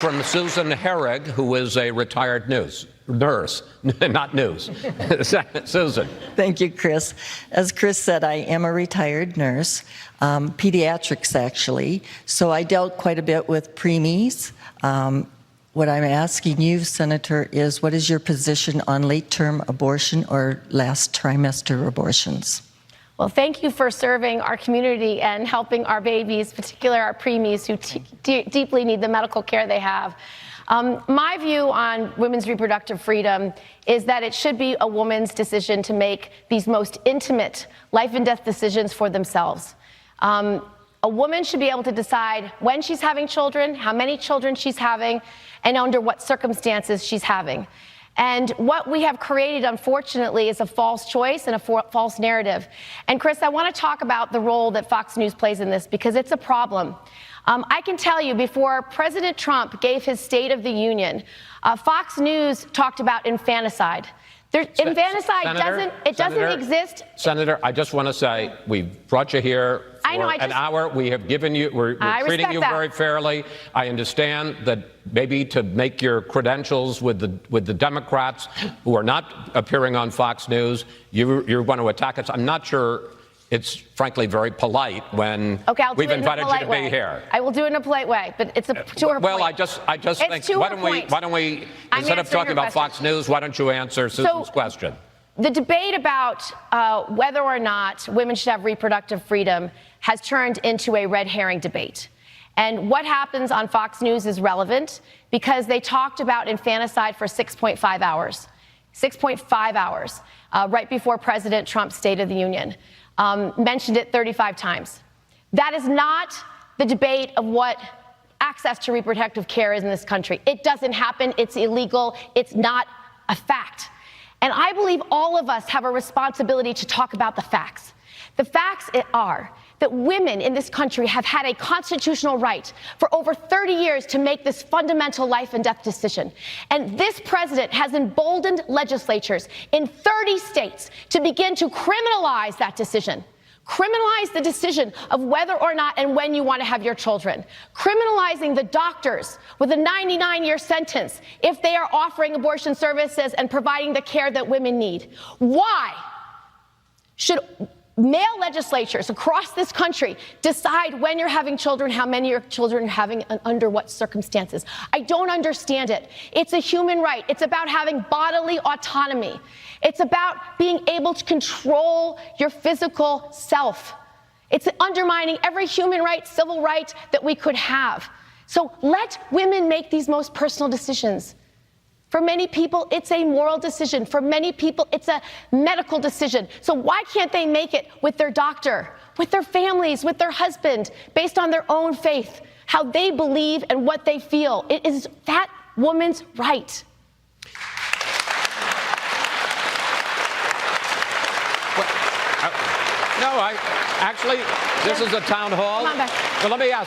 From Susan Herrig, who is a retired nurse, not news. Susan. Thank you, Chris. As Chris said, I am a retired nurse, pediatrics actually, so I dealt quite a bit with preemies. What I'm asking you, Senator, is what is your position on late-term abortion or last trimester abortions? Well, thank you for serving our community and helping our babies, particularly our preemies who deeply need the medical care they have. My view on women's reproductive freedom is that it should be a woman's decision to make these most intimate life and death decisions for themselves. A woman should be able to decide when she's having children, how many children she's having, and under what circumstances she's having. And what we have created, unfortunately, is a false choice and a false narrative. And Chris, I want to talk about the role that Fox News plays in this because it's a problem. I can tell you, before President Trump gave his State of the Union, Fox News talked about infanticide. Infanticide doesn't exist. Senator, I just want to say we've brought you here for an hour. We have given you, we're treating you very fairly. I understand that maybe to make your credentials with the Democrats who are not appearing on Fox News, you're going to attack us. I'm not sure it's frankly very polite when we've invited you to be here. I will do it in a polite way, but it's to her point. Well, I just think, why don't we instead of talking about Fox News, why don't you answer Susan's question? The debate about whether or not women should have reproductive freedom has turned into a red herring debate. And what happens on Fox News is relevant because they talked about infanticide for 6.5 hours. 6.5 hours, right before President Trump's State of the Union. Mentioned it 35 times. That is not the debate of what access to reproductive care is in this country. It doesn't happen. It's illegal. It's not a fact. And I believe all of us have a responsibility to talk about the facts. The facts are that women in this country have had a constitutional right for over 30 years to make this fundamental life and death decision. And this president has emboldened legislatures in 30 states to begin to criminalize that decision. Criminalize the decision of whether or not and when you want to have your children. Criminalizing the doctors with a 99-year sentence if they are offering abortion services and providing the care that women need. Why should male legislatures across this country decide when you're having children, how many your children are having, and under what circumstances? I don't understand it. It's a human right. It's about having bodily autonomy. It's about being able to control your physical self. It's undermining every human right, civil right that we could have. So let women make these most personal decisions. For many people, it's a moral decision. For many people, it's a medical decision. So why can't they make it with their doctor, with their families, with their husband, based on their own faith, how they believe and what they feel? It is that woman's right. No, actually, this is a town hall. Come on back. Well, let me ask.